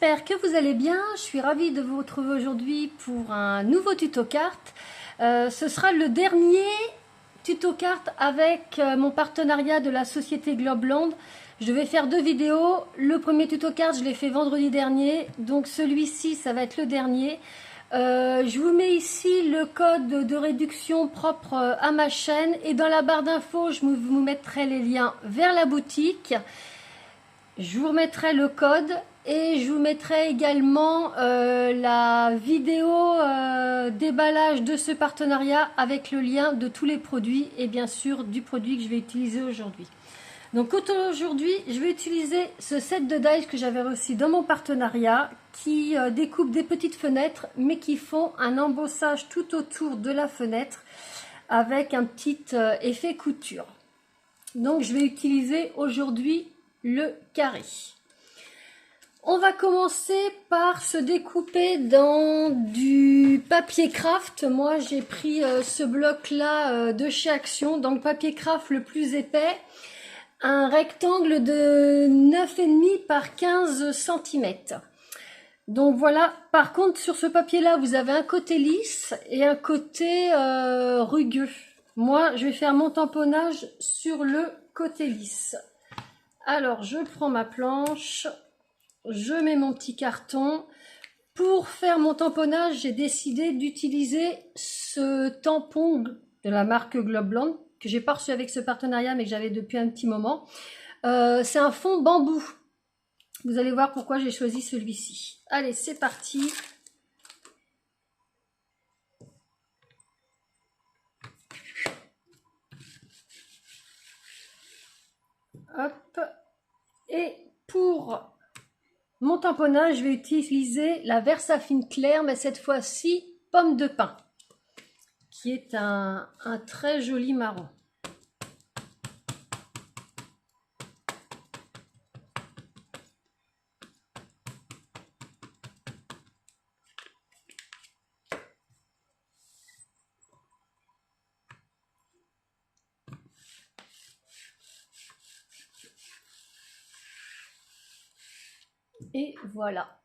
j'espère que vous allez bien. Je suis ravie de vous retrouver aujourd'hui pour un nouveau tuto carte. Ce sera le dernier tuto carte avec mon partenariat de la société Globland. Je vais faire deux vidéos. Le premier tuto carte, je l'ai fait vendredi dernier, donc celui-ci, ça va être le dernier. Je vous mets ici le code de réduction propre à ma chaîne et dans la barre d'infos, je vous mettrai les liens vers la boutique. Je vous remettrai le code et je vous mettrai également la vidéo déballage de ce partenariat avec le lien de tous les produits et bien sûr du produit que je vais utiliser aujourd'hui. Donc aujourd'hui, je vais utiliser ce set de dies que j'avais reçu dans mon partenariat qui découpe des petites fenêtres mais qui font un embossage tout autour de la fenêtre avec un petit effet couture. Donc je vais utiliser aujourd'hui le carré. On va commencer par se découper dans du papier craft. Moi j'ai pris ce bloc là de chez Action, donc papier craft le plus épais, un rectangle de 9,5 par 15 cm. Donc voilà, par contre sur ce papier là vous avez un côté lisse et un côté rugueux. Moi je vais faire mon tamponnage sur le côté lisse. Alors, je prends ma planche, je mets mon petit carton. Pour faire mon tamponnage, j'ai décidé d'utiliser ce tampon de la marque Globland, que j'ai pas reçu avec ce partenariat, mais que j'avais depuis un petit moment. C'est un fond bambou. Vous allez voir pourquoi j'ai choisi celui-ci. Allez, c'est parti. Hop. Et pour mon tamponnage, je vais utiliser la Versafine claire, mais cette fois-ci pomme de pin, qui est un très joli marron. Et voilà.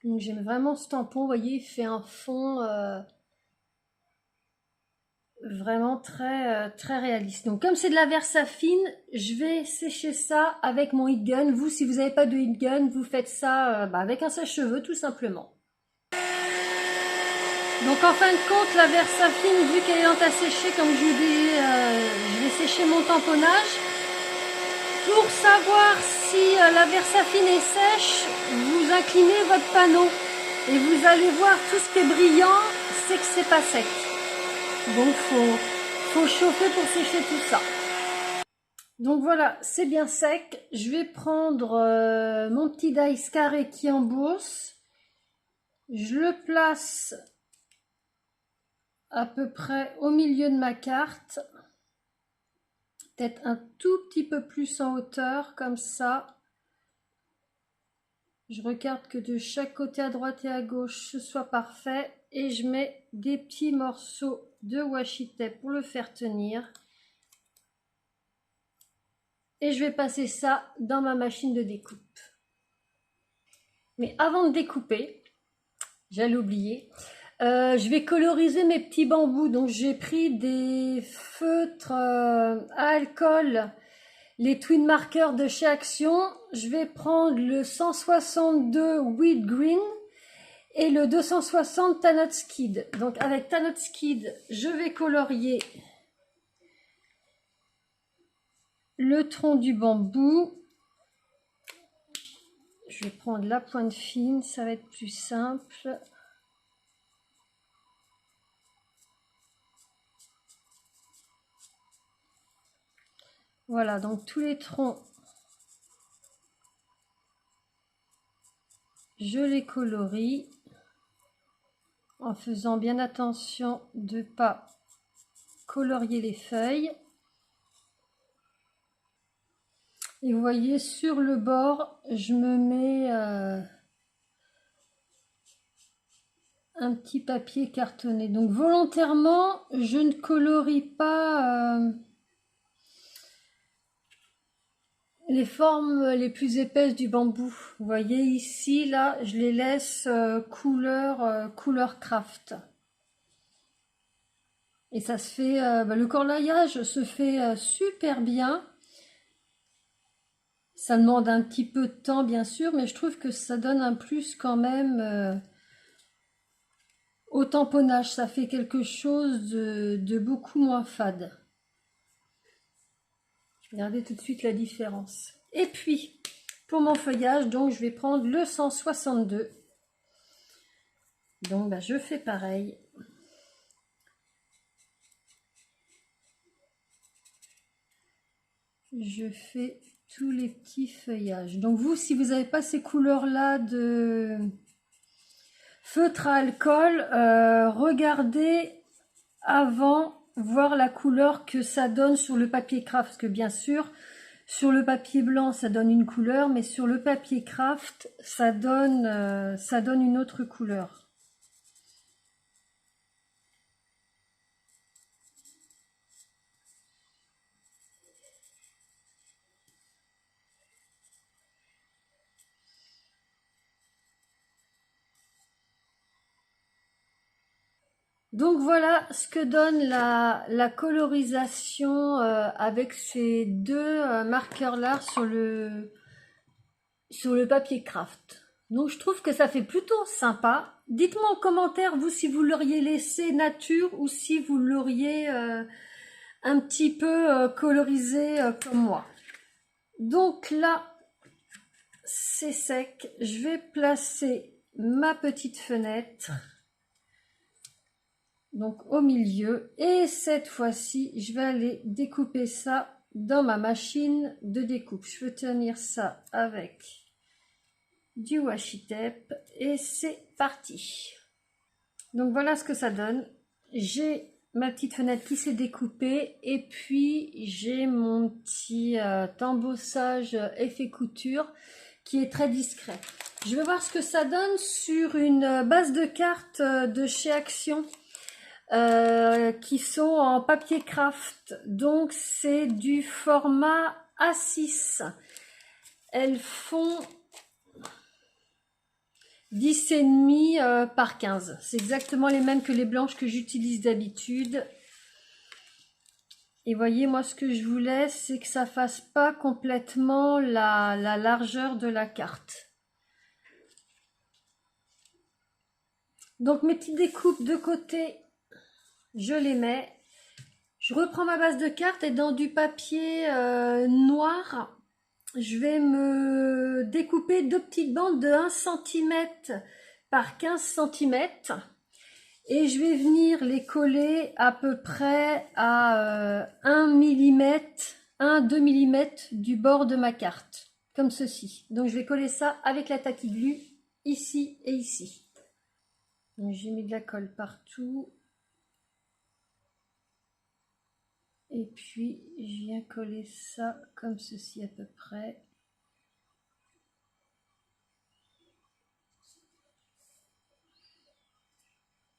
Donc j'aime vraiment ce tampon, vous voyez, il fait un fond vraiment très réaliste. Donc comme c'est de la Versafine, je vais sécher ça avec mon heat gun. Vous, si vous n'avez pas de heat gun, vous faites ça avec un sèche-cheveux tout simplement. Donc en fin de compte, la Versafine, vu qu'elle est lente à sécher, comme je vous dis, je vais sécher mon tamponnage. Pour savoir si la Versafine est sèche, vous inclinez votre panneau et vous allez voir tout ce qui est brillant, c'est que c'est pas sec. Donc faut chauffer pour sécher tout ça. Donc voilà, c'est bien sec. Je vais prendre mon petit dice carré qui embosse. Je le place à peu près au milieu de ma carte. Peut-être un tout petit peu plus en hauteur, comme ça. Je regarde que de chaque côté, à droite et à gauche, ce soit parfait. Et je mets des petits morceaux de washi tape pour le faire tenir. Et je vais passer ça dans ma machine de découpe. Mais avant de découper, j'allais oublier, je vais coloriser mes petits bambous. Donc j'ai pris des feutres à alcool, les Twin Markers de chez Action. Je vais prendre le 162 Wheat Green et le 260 Tanot Skid. Donc avec Tanot Skid, je vais colorier le tronc du bambou. Je vais prendre la pointe fine, ça va être plus simple. Voilà, donc tous les troncs, je les colorie en faisant bien attention de ne pas colorier les feuilles. Et vous voyez, sur le bord, je me mets un petit papier cartonné. Donc volontairement, je ne colorie pas les formes les plus épaisses du bambou. Vous voyez ici, là, je les laisse couleur craft. Et ça se fait, le corlaillage se fait super bien. Ça demande un petit peu de temps, bien sûr, mais je trouve que ça donne un plus quand même au tamponnage. Ça fait quelque chose de beaucoup moins fade. Regardez tout de suite la différence. Et puis, pour mon feuillage, donc je vais prendre le 162. Donc, je fais pareil. Je fais tous les petits feuillages. Donc vous, si vous n'avez pas ces couleurs-là de feutre à alcool, regardez avant, voir la couleur que ça donne sur le papier craft. Parce que bien sûr, sur le papier blanc, ça donne une couleur, mais sur le papier craft, ça donne une autre couleur. Donc voilà ce que donne la colorisation avec ces deux marqueurs-là sur le papier craft. Donc je trouve que ça fait plutôt sympa. Dites-moi en commentaire, vous, si vous l'auriez laissé nature ou si vous l'auriez un petit peu colorisé comme moi. Donc là, c'est sec. Je vais placer ma petite fenêtre. Donc au milieu, et cette fois-ci je vais aller découper ça dans ma machine de découpe. Je veux tenir ça avec du washi tape et c'est parti. Donc voilà ce que ça donne. J'ai ma petite fenêtre qui s'est découpée et puis j'ai mon petit embossage effet couture qui est très discret. Je vais voir ce que ça donne sur une base de cartes de chez Action. Qui sont en papier craft, donc c'est du format A6. Elles font 10,5 par 15. C'est exactement les mêmes que les blanches que j'utilise d'habitude. Et voyez, moi ce que je voulais, c'est que ça fasse pas complètement la largeur de la carte. Donc mes petites découpes de côté, je les mets. Je reprends ma base de cartes et dans du papier noir, je vais me découper deux petites bandes de 1 cm par 15 cm et je vais venir les coller à peu près à 1 mm, 1-2 mm du bord de ma carte, comme ceci. Donc je vais coller ça avec la tacky glue ici et ici. Donc j'ai mis de la colle partout. Et puis, je viens coller ça comme ceci à peu près.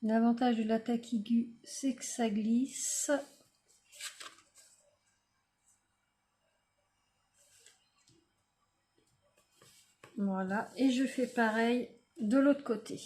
L'avantage de la tacky glue, c'est que ça glisse. Voilà, et je fais pareil de l'autre côté.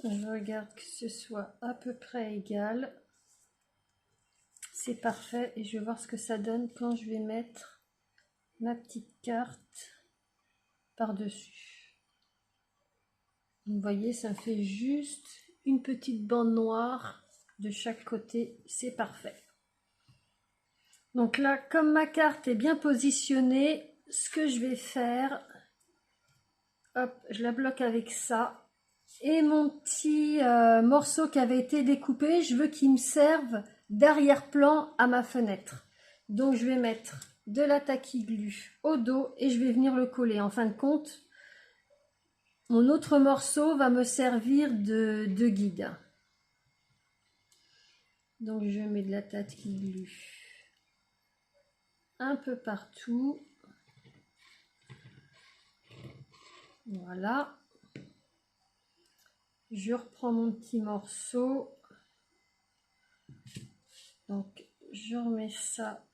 Je regarde que ce soit à peu près égal. C'est parfait et je vais voir ce que ça donne quand je vais mettre ma petite carte par-dessus. Vous voyez, ça me fait juste une petite bande noire de chaque côté, c'est parfait. Donc là, comme ma carte est bien positionnée, ce que je vais faire, hop, je la bloque avec ça. Et mon petit morceau qui avait été découpé, je veux qu'il me serve d'arrière-plan à ma fenêtre. Donc je vais mettre de la taquiglu au dos et je vais venir le coller. En fin de compte, mon autre morceau va me servir de guide. Donc je mets de la taquiglu un peu partout. Voilà. Je reprends mon petit morceau. Donc je remets ça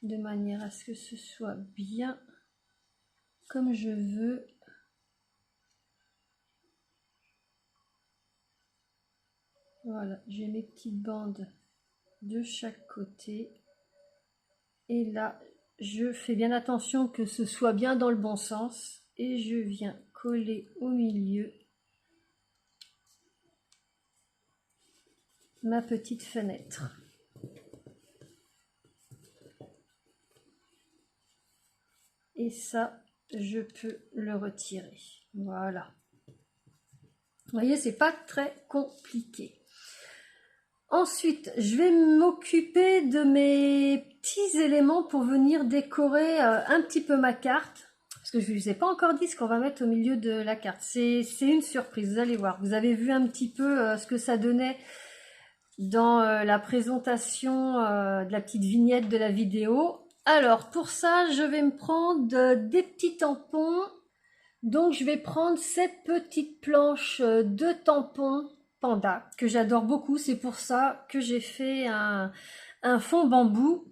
de manière à ce que ce soit bien comme je veux. Voilà, j'ai mes petites bandes de chaque côté. Et là, je fais bien attention que ce soit bien dans le bon sens. Et je viens coller au milieu ma petite fenêtre. Et ça, je peux le retirer. Voilà. Vous voyez, c'est pas très compliqué. Ensuite, je vais m'occuper de mes petits éléments pour venir décorer un petit peu ma carte. Parce que je ne vous ai pas encore dit ce qu'on va mettre au milieu de la carte. C'est une surprise, vous allez voir. Vous avez vu un petit peu ce que ça donnait dans la présentation de la petite vignette de la vidéo. Alors, pour ça, je vais me prendre des petits tampons. Donc, je vais prendre cette petite planche de tampons Panda que j'adore beaucoup. C'est pour ça que j'ai fait un fond bambou.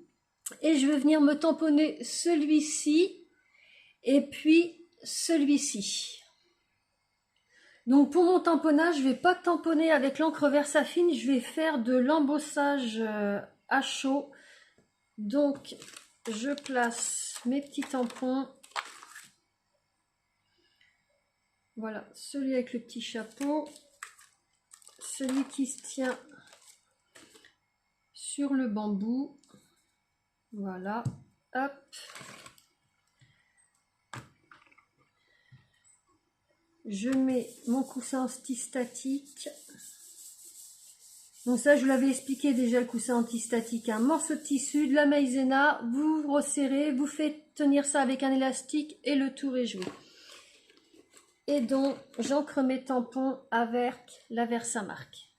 Et je vais venir me tamponner celui-ci et puis celui-ci. Donc, pour mon tamponnage, je ne vais pas tamponner avec l'encre Versafine. Je vais faire de l'embossage à chaud. Donc, je place mes petits tampons. Voilà, celui avec le petit chapeau, celui qui se tient sur le bambou. Voilà, hop. Je mets mon coussin antistatique. Donc ça, je vous l'avais expliqué déjà, le coussin antistatique. Un morceau de tissu, de la maïzena, vous resserrez, vous faites tenir ça avec un élastique et le tour est joué. Et donc, j'ancre mes tampons avec la Versamark.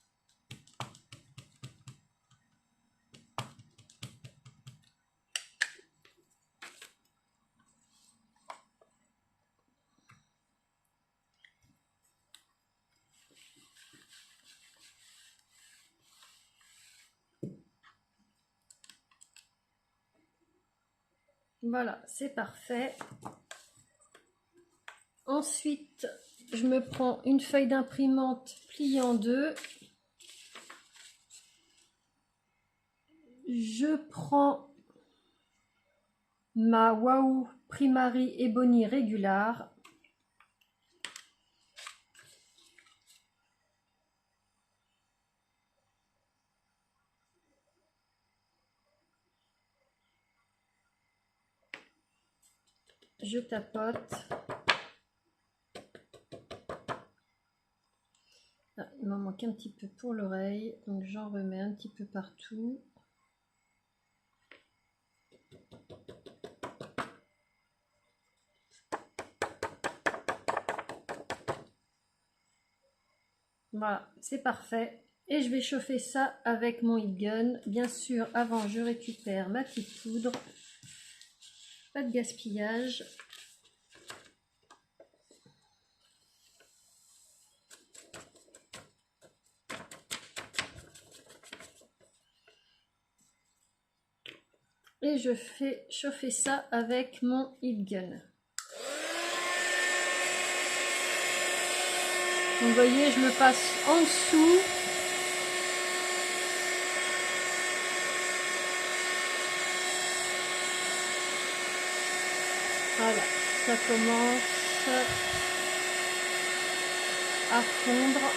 Voilà, c'est parfait. Ensuite, je me prends une feuille d'imprimante pliée en deux. Je prends ma Wahoo Primary Ebony Regular. Je tapote. Ah, il m'en manque un petit peu pour l'oreille, donc j'en remets un petit peu partout. Voilà, c'est parfait. Et je vais chauffer ça avec mon heat gun. Bien sûr, avant, je récupère ma petite poudre. Pas de gaspillage. Et je fais chauffer ça avec mon heat gun. Vous voyez, je me passe en dessous. Voilà, ça commence à fondre.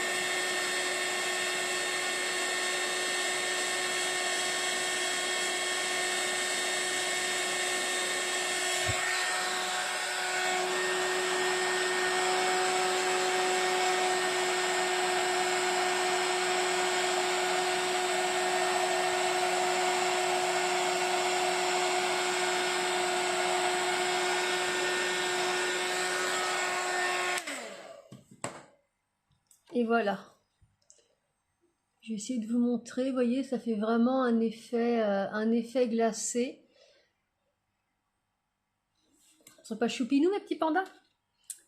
Et voilà. Je vais essayer de vous montrer. Vous voyez, ça fait vraiment un effet glacé. Ils sont pas choupinous, mes petits pandas?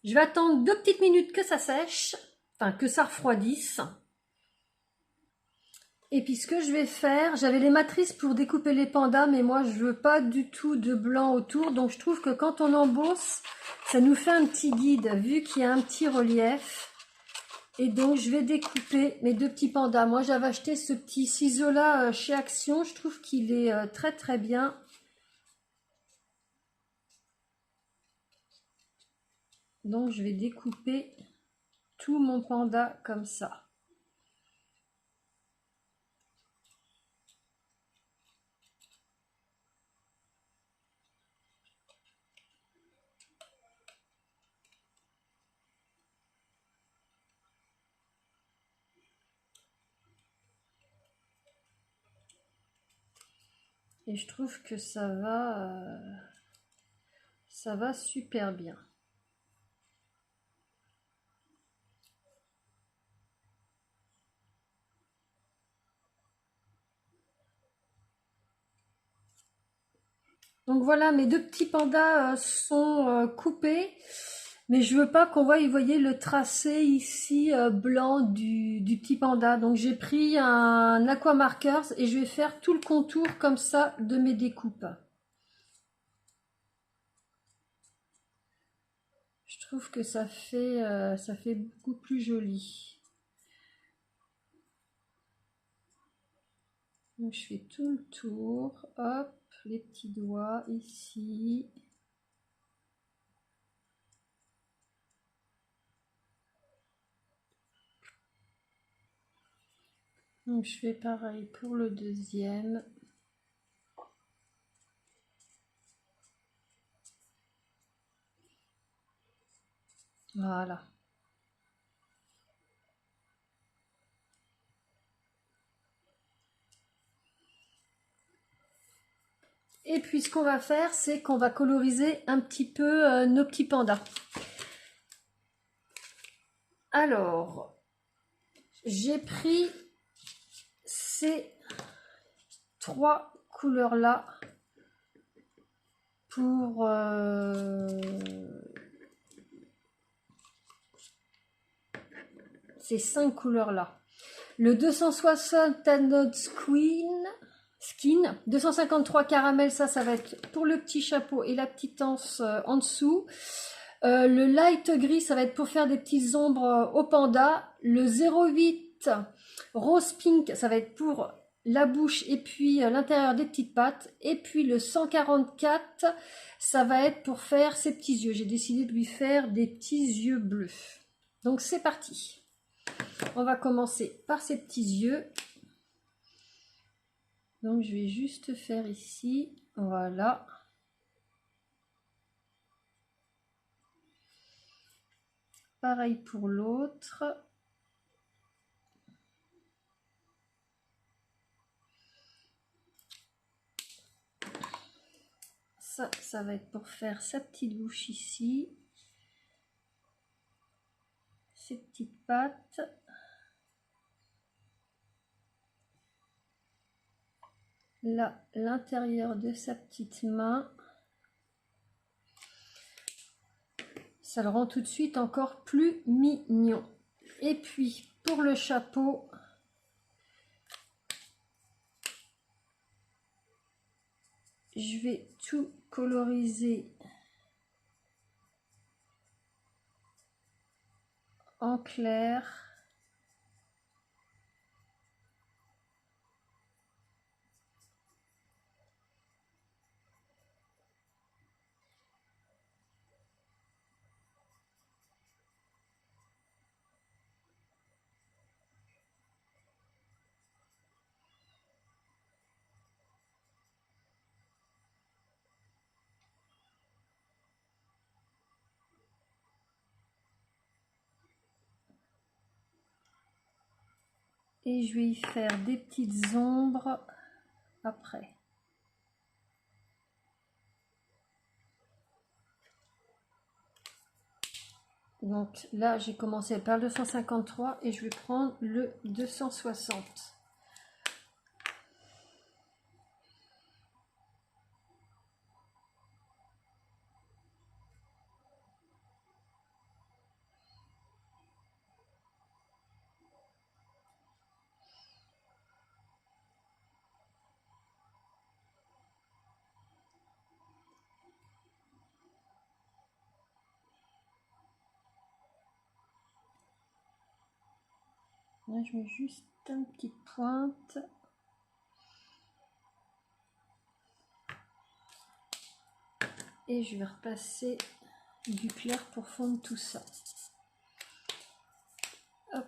Je vais attendre 2 petites minutes que ça sèche. Enfin, que ça refroidisse. Et puis ce que je vais faire, j'avais les matrices pour découper les pandas, mais moi je veux pas du tout de blanc autour, donc je trouve que quand on embosse, ça nous fait un petit guide, vu qu'il y a un petit relief. Et donc je vais découper mes 2 petits pandas. Moi j'avais acheté ce petit ciseau là chez Action, je trouve qu'il est très très bien. Donc je vais découper tout mon panda comme ça. Et je trouve que ça va super bien. Donc voilà, mes 2 petits pandas sont coupés, mais je veux pas qu'on voie, vous voyez le tracé ici blanc du petit panda. Donc j'ai pris un aqua markers et je vais faire tout le contour comme ça de mes découpes. Je trouve que ça fait beaucoup plus joli. Donc je fais tout le tour, hop, les petits doigts ici. Donc je fais pareil pour le deuxième. Voilà. Et puis ce qu'on va faire, c'est qu'on va coloriser un petit peu nos petits pandas. Alors, j'ai pris ces 3 couleurs-là pour ces 5 couleurs-là. Le 260 Tanod Skin, 253 caramel, ça va être pour le petit chapeau et la petite anse en dessous. Le light gris, ça va être pour faire des petites ombres au panda. Le 08 rose pink, ça va être pour la bouche et puis l'intérieur des petites pattes. Et puis le 144, ça va être pour faire ses petits yeux. J'ai décidé de lui faire des petits yeux bleus. Donc c'est parti. On va commencer par ces petits yeux. Donc je vais juste faire ici, voilà. Pareil pour l'autre. Ça va être pour faire sa petite bouche ici. Ses petites pattes. Là, l'intérieur de sa petite main. Ça le rend tout de suite encore plus mignon. Et puis, pour le chapeau, je vais tout coloriser en clair. Et je vais y faire des petites ombres après. Donc là, j'ai commencé par le 253 et je vais prendre le 260. Là, je mets juste une petite pointe. Et je vais repasser du clair pour fondre tout ça. Hop.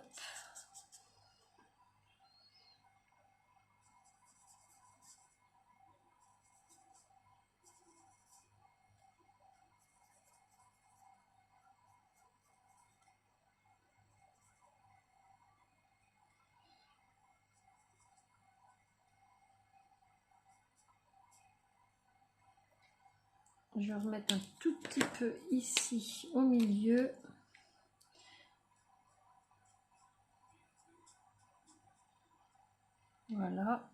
Je vais remettre un tout petit peu ici au milieu. Voilà.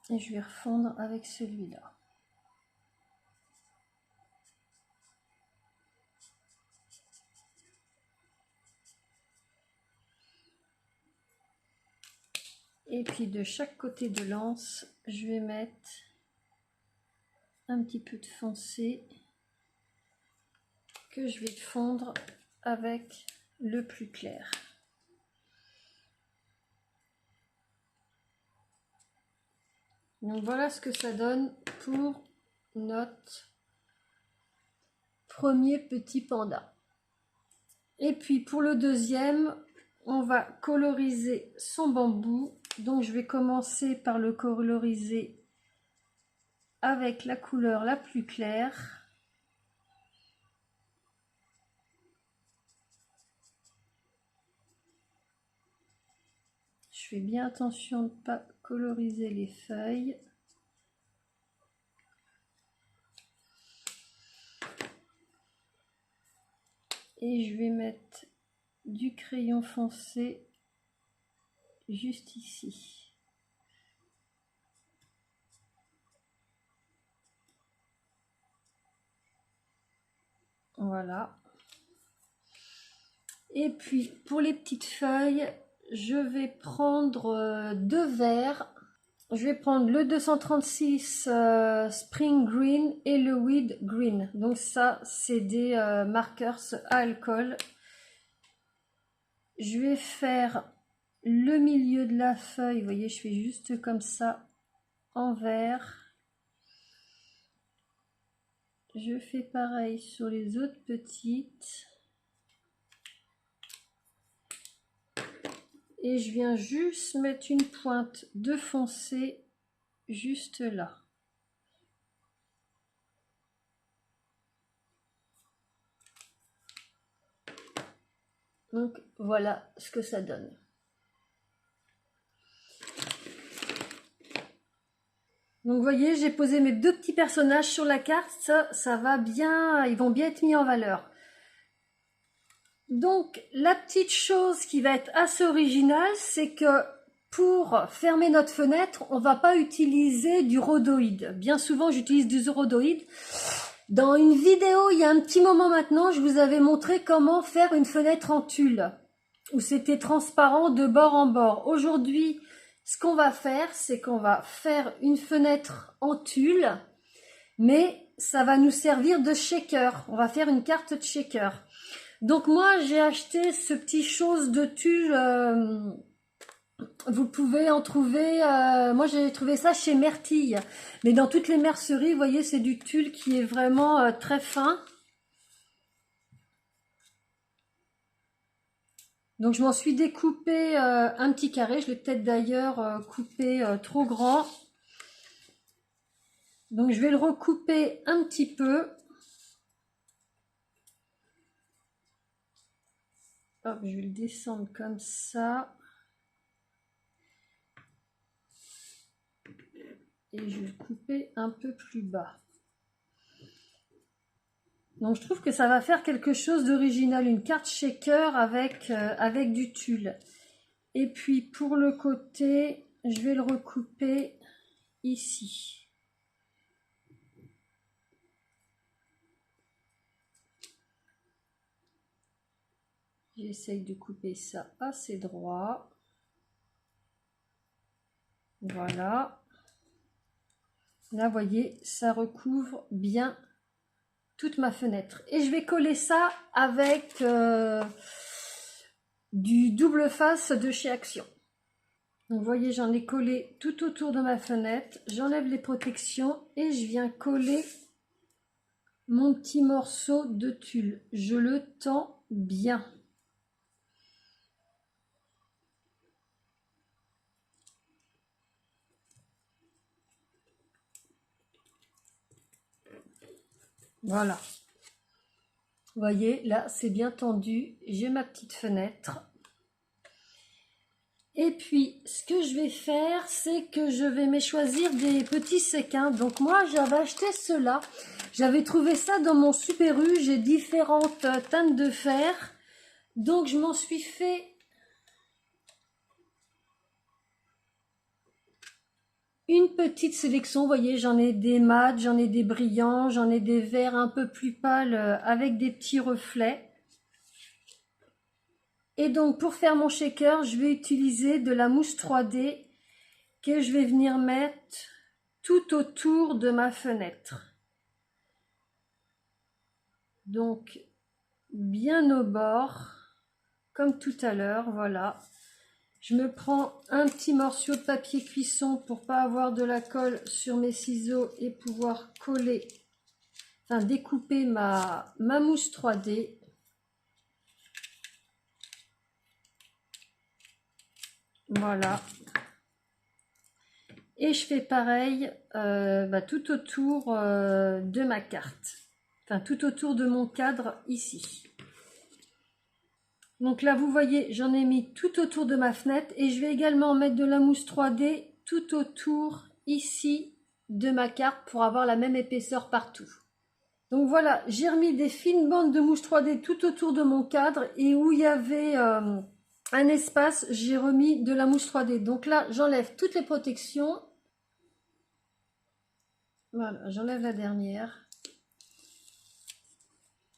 Et je vais refondre avec celui-là. Et puis de chaque côté de l'anse, je vais mettre un petit peu de foncé que je vais fondre avec le plus clair. Donc voilà ce que ça donne pour notre premier petit panda. Et puis pour le deuxième, on va coloriser son bambou. Donc je vais commencer par le coloriser avec la couleur la plus claire. Je fais bien attention de ne pas coloriser les feuilles. Et je vais mettre du crayon foncé juste ici. Voilà. Et puis pour les petites feuilles, je vais prendre deux verres. Je vais prendre le 236 Spring Green et le Weed Green. Donc ça, c'est des marqueurs à alcool. Je vais faire le milieu de la feuille. Vous voyez, je fais juste comme ça en vert. Je fais pareil sur les autres petites. Et je viens juste mettre une pointe de foncé juste là. Donc voilà ce que ça donne. Donc vous voyez, j'ai posé mes deux petits personnages sur la carte, ça va bien, ils vont bien être mis en valeur. Donc la petite chose qui va être assez originale, c'est que pour fermer notre fenêtre, on ne va pas utiliser du rhodoïde. Bien souvent, j'utilise du rhodoïde. Dans une vidéo, il y a un petit moment maintenant, je vous avais montré comment faire une fenêtre en tulle, où c'était transparent de bord en bord. Aujourd'hui, ce qu'on va faire, c'est qu'on va faire une fenêtre en tulle, mais ça va nous servir de shaker. On va faire une carte de shaker. Donc moi, j'ai acheté ce petit chose de tulle. Vous pouvez en trouver, moi j'ai trouvé ça chez Mertille. Mais dans toutes les merceries, vous voyez, c'est du tulle qui est vraiment très fin. Donc je m'en suis découpé un petit carré. Je l'ai peut-être d'ailleurs coupé trop grand. Donc je vais le recouper un petit peu. Hop, je vais le descendre comme ça. Et je vais le couper un peu plus bas. Donc je trouve que ça va faire quelque chose d'original, une carte shaker avec du tulle. Et puis pour le côté, je vais le recouper ici. J'essaye de couper ça assez droit. Voilà. Là, vous voyez, ça recouvre bien toute ma fenêtre. Et je vais coller ça avec du double face de chez Action. Donc, vous voyez, j'en ai collé tout autour de ma fenêtre. J'enlève les protections et je viens coller mon petit morceau de tulle. Je le tends bien. Voilà. Vous voyez, là, c'est bien tendu. J'ai ma petite fenêtre. Et puis, ce que je vais faire, c'est que je vais me choisir des petits séquins. Donc moi, j'avais acheté ceux-là. J'avais trouvé ça dans mon Super U. J'ai différentes teintes de fer. Donc, je m'en suis fait une petite sélection. Vous voyez, j'en ai des mats, j'en ai des brillants, j'en ai des verts un peu plus pâles avec des petits reflets. Et donc, pour faire mon shaker, je vais utiliser de la mousse 3D que je vais venir mettre tout autour de ma fenêtre. Donc, bien au bord, comme tout à l'heure, voilà. Je me prends un petit morceau de papier cuisson pour pas avoir de la colle sur mes ciseaux et pouvoir coller, enfin découper ma mousse 3D. Voilà. Et je fais pareil tout autour de ma carte. Enfin, tout autour de mon cadre ici. Donc là, vous voyez, j'en ai mis tout autour de ma fenêtre. Et je vais également mettre de la mousse 3D tout autour ici de ma carte pour avoir la même épaisseur partout. Donc voilà, j'ai remis des fines bandes de mousse 3D tout autour de mon cadre. Et où il y avait un espace, j'ai remis de la mousse 3D. Donc là, j'enlève toutes les protections. Voilà, j'enlève la dernière.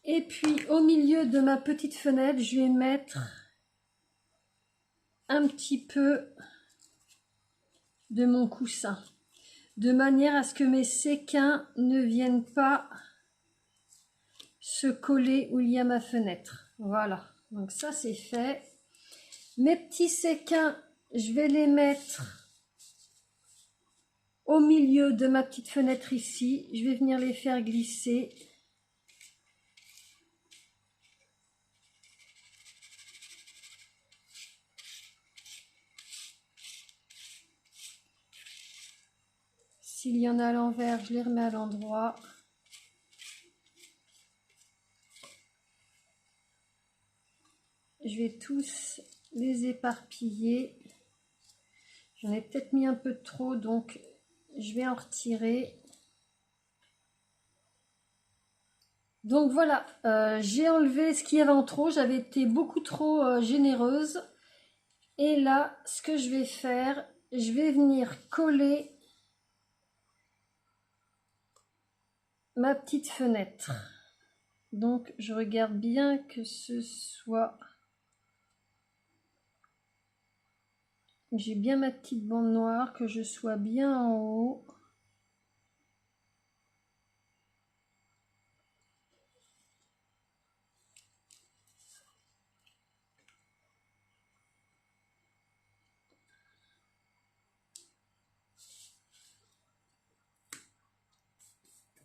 Et puis au milieu de ma petite fenêtre, je vais mettre un petit peu de mon coussin. De manière à ce que mes séquins ne viennent pas se coller où il y a ma fenêtre. Voilà, donc ça c'est fait. Mes petits séquins, je vais les mettre au milieu de ma petite fenêtre ici. Je vais venir les faire glisser. S'il y en a à l'envers, je les remets à l'endroit. Je vais tous les éparpiller. J'en ai peut-être mis un peu de trop, donc je vais en retirer. Donc voilà, j'ai enlevé ce qu'il y avait en trop. J'avais été beaucoup trop généreuse. Et là, ce que je vais faire, je vais venir coller ma petite fenêtre. Donc je regarde bien que ce soit... J'ai bien ma petite bande noire, que je sois bien en haut.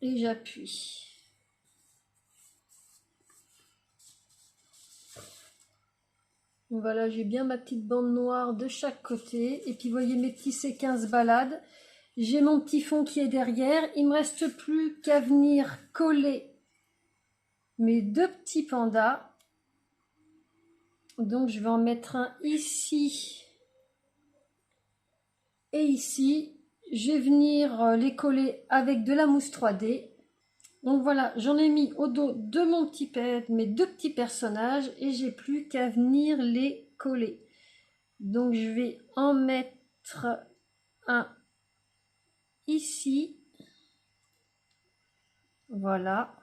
Et j'appuie. Voilà, j'ai bien ma petite bande noire de chaque côté. Et puis, vous voyez, mes petits séquins se baladent. J'ai mon petit fond qui est derrière. Il me reste plus qu'à venir coller mes deux petits pandas. Donc, je vais en mettre un ici et ici. Je vais venir les coller avec de la mousse 3D. Donc voilà, j'en ai mis au dos de mon petit pet, mes deux petits personnages et j'ai plus qu'à venir les coller. Donc je vais en mettre un ici. Voilà.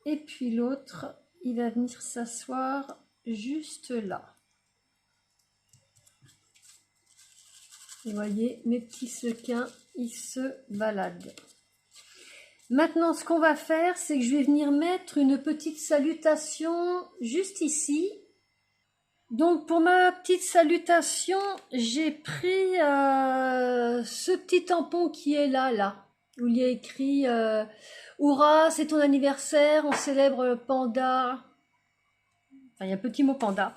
Et puis l'autre, il va venir s'asseoir juste là. Vous voyez, mes petits sequins, ils se baladent. Maintenant, ce qu'on va faire, c'est que je vais venir mettre une petite salutation juste ici. Donc, pour ma petite salutation, j'ai pris ce petit tampon qui est là, où il y a écrit Hourra, c'est ton anniversaire, on célèbre le panda. Enfin, il y a un petit mot panda.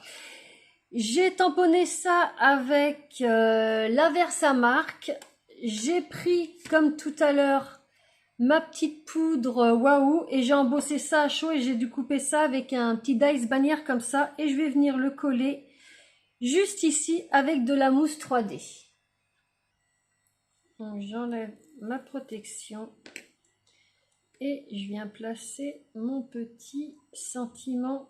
J'ai tamponné ça avec la Versamark. J'ai pris, comme tout à l'heure, ma petite poudre waouh et j'ai embossé ça à chaud et j'ai dû couper ça avec un petit dice bannière comme ça et je vais venir le coller juste ici avec de la mousse 3D. Donc j'enlève ma protection et je viens placer mon petit sentiment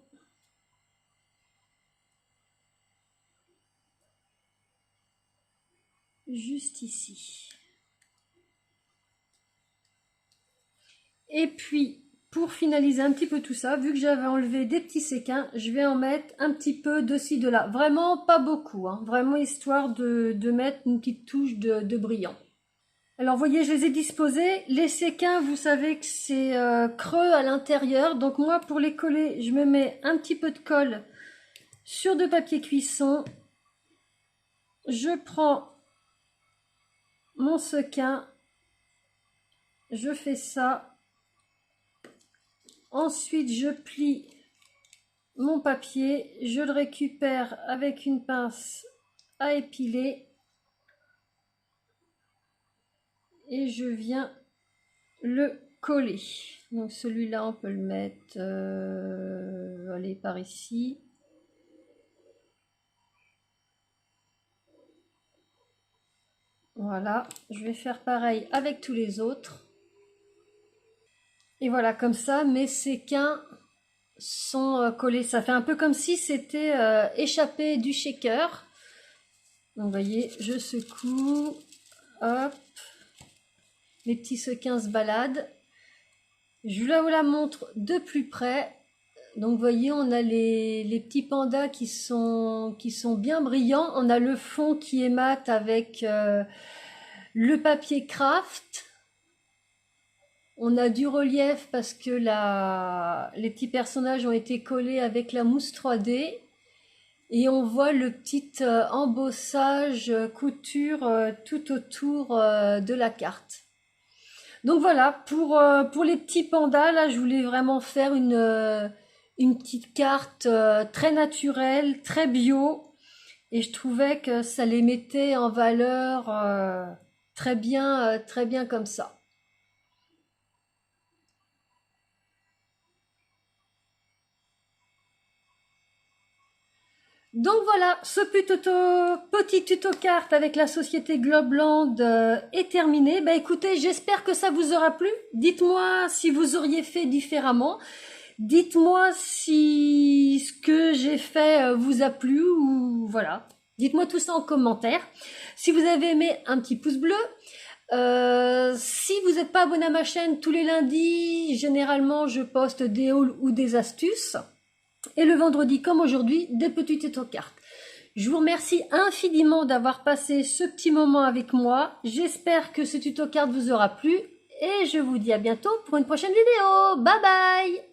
juste ici. Et puis, pour finaliser un petit peu tout ça, vu que j'avais enlevé des petits séquins, je vais en mettre un petit peu de ci, de là. Vraiment pas beaucoup, hein. Vraiment histoire de mettre une petite touche de brillant. Alors, vous voyez, je les ai disposés. Les séquins, vous savez que c'est creux à l'intérieur. Donc, moi, pour les coller, je me mets un petit peu de colle sur de papier cuisson. Je prends mon sequin. Je fais ça. Ensuite, je plie mon papier, je le récupère avec une pince à épiler et je viens le coller. Donc celui-là, on peut le mettre allez, par ici. Voilà, je vais faire pareil avec tous les autres. Et voilà, comme ça, mes séquins sont collés. Ça fait un peu comme si c'était échappé du shaker. Donc, vous voyez, je secoue. Hop. Mes petits sequins se baladent. Je vous la montre de plus près. Donc, vous voyez, on a les petits pandas qui sont bien brillants. On a le fond qui est mat avec le papier craft. On a du relief parce que les petits personnages ont été collés avec la mousse 3D. Et on voit le petit embossage, couture tout autour de la carte. Donc voilà, pour les petits pandas, là je voulais vraiment faire une petite carte très naturelle, très bio. Et je trouvais que ça les mettait en valeur très bien comme ça. Donc voilà, ce petit tuto carte avec la société Globland est terminé. Bah écoutez, j'espère que ça vous aura plu. Dites-moi si vous auriez fait différemment. Dites-moi si ce que j'ai fait vous a plu ou voilà. Dites-moi tout ça en commentaire. Si vous avez aimé, un petit pouce bleu. Si vous n'êtes pas abonné à ma chaîne, tous les lundis, généralement, je poste des hauls ou des astuces. Et le vendredi, comme aujourd'hui, des petits tutos cartes. Je vous remercie infiniment d'avoir passé ce petit moment avec moi. J'espère que ce tuto carte vous aura plu. Et je vous dis à bientôt pour une prochaine vidéo. Bye bye!